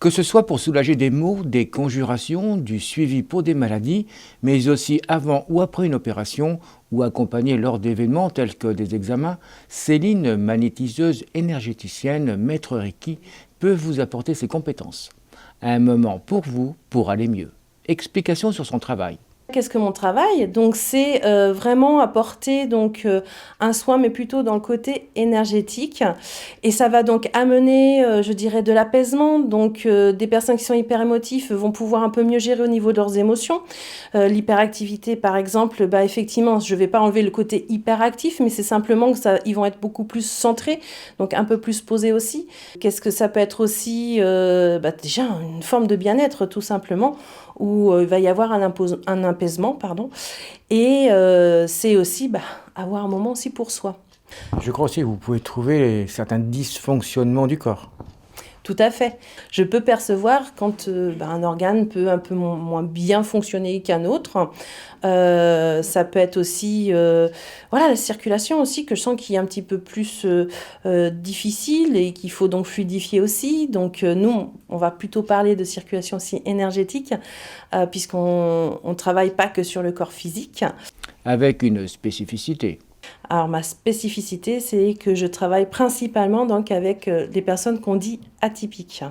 Que ce soit pour soulager des maux, des conjurations, du suivi pour des maladies, mais aussi avant ou après une opération ou accompagné lors d'événements tels que des examens, Céline, magnétiseuse énergéticienne, maître Reiki, peut vous apporter ses compétences. Un moment pour vous pour aller mieux. Explication sur son travail. Qu'est-ce que mon travail? Donc c'est vraiment apporter un soin, mais plutôt dans le côté énergétique. Et ça va donc amener, je dirais, de l'apaisement. Donc des personnes qui sont hyper émotives vont pouvoir un peu mieux gérer au niveau de leurs émotions. L'hyperactivité, par exemple, effectivement, je ne vais pas enlever le côté hyperactif, mais c'est simplement que ils vont être beaucoup plus centrés, donc un peu plus posés aussi. Qu'est-ce que ça peut être aussi? Déjà une forme de bien-être, tout simplement, où il va y avoir un apaisement, pardon. Et c'est aussi avoir un moment aussi pour soi. Je crois aussi que vous pouvez trouver certains dysfonctionnements du corps. Tout à fait. Je peux percevoir quand un organe peut un peu moins bien fonctionner qu'un autre. Ça peut être aussi la circulation aussi, que je sens qu'il est un petit peu plus difficile et qu'il faut donc fluidifier aussi. Donc nous, on va plutôt parler de circulation aussi énergétique, puisqu'on ne travaille pas que sur le corps physique. Avec une spécificité. Alors ma spécificité, c'est que je travaille principalement donc avec les personnes qu'on dit atypiques.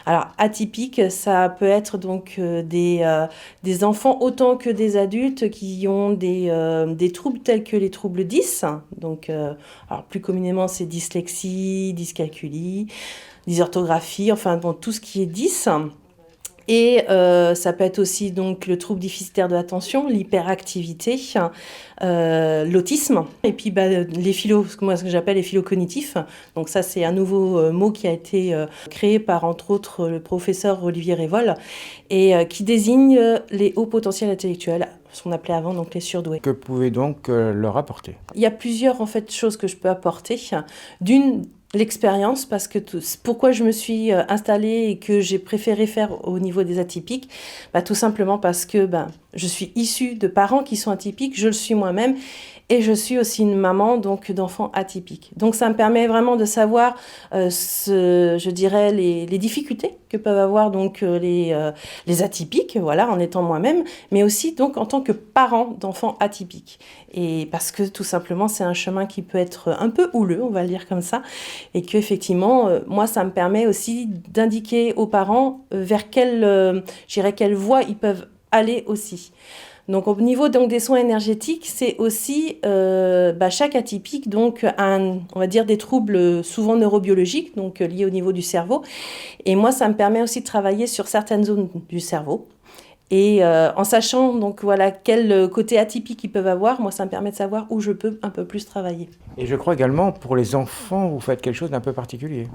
Alors atypique, ça peut être donc des enfants autant que des adultes qui ont des troubles tels que les troubles 10. Donc alors plus communément c'est dyslexie, dyscalculie, dysorthographie, enfin bon tout ce qui est 10. Et ça peut être aussi donc le trouble déficitaire de l'attention, l'hyperactivité, l'autisme, et puis ce que j'appelle les philocognitifs. Donc ça, c'est un nouveau mot qui a été créé par, entre autres, le professeur Olivier Révol, et qui désigne les hauts potentiels intellectuels, ce qu'on appelait avant donc les surdoués. Que pouvez donc leur apporter? Il y a plusieurs choses que je peux apporter. D'une, l'expérience, parce que pourquoi je me suis installée et que j'ai préféré faire au niveau des atypiques, tout simplement parce que je suis issue de parents qui sont atypiques, je le suis moi-même, et je suis aussi une maman donc d'enfants atypiques. Donc ça me permet vraiment de savoir, je dirais, les difficultés que peuvent avoir donc les atypiques, voilà, en étant moi-même, mais aussi donc en tant que parent d'enfants atypiques. Et parce que tout simplement c'est un chemin qui peut être un peu houleux, on va le dire comme ça, et que effectivement moi ça me permet aussi d'indiquer aux parents vers quelle voie ils peuvent aller aussi. Donc au niveau donc des soins énergétiques, c'est aussi chaque atypique donc a on va dire des troubles souvent neurobiologiques, donc liés au niveau du cerveau. Et moi ça me permet aussi de travailler sur certaines zones du cerveau. Et en sachant donc quel côté atypique ils peuvent avoir, moi ça me permet de savoir où je peux un peu plus travailler. Et je crois également pour les enfants, vous faites quelque chose d'un peu particulier.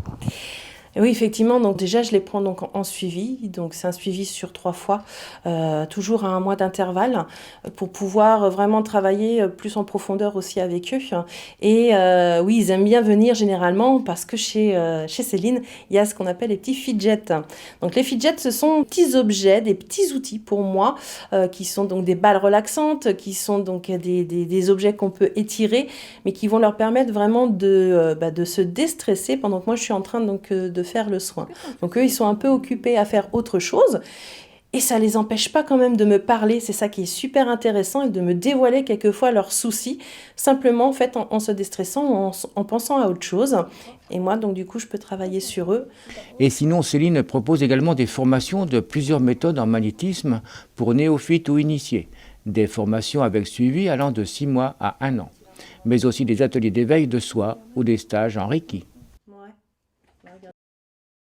Et oui, effectivement, donc déjà je les prends donc en suivi, donc c'est un suivi sur 3 fois, toujours à 1 mois d'intervalle, pour pouvoir vraiment travailler plus en profondeur aussi avec eux. Et oui, ils aiment bien venir généralement parce que chez Céline, il y a ce qu'on appelle les petits fidgets. Donc les fidgets, ce sont des petits objets, des petits outils pour moi, qui sont donc des balles relaxantes, qui sont donc des objets qu'on peut étirer, mais qui vont leur permettre vraiment de se déstresser pendant que moi je suis en train donc de faire le soin. Donc eux, ils sont un peu occupés à faire autre chose. Et ça les empêche pas quand même de me parler, c'est ça qui est super intéressant, et de me dévoiler quelquefois leurs soucis, simplement en fait en se déstressant, en pensant à autre chose. Et moi, donc du coup, je peux travailler sur eux. Et sinon, Céline propose également des formations de plusieurs méthodes en magnétisme pour néophytes ou initiés. Des formations avec suivi allant de 6 mois à 1 an. Mais aussi des ateliers d'éveil de soi ou des stages en Reiki.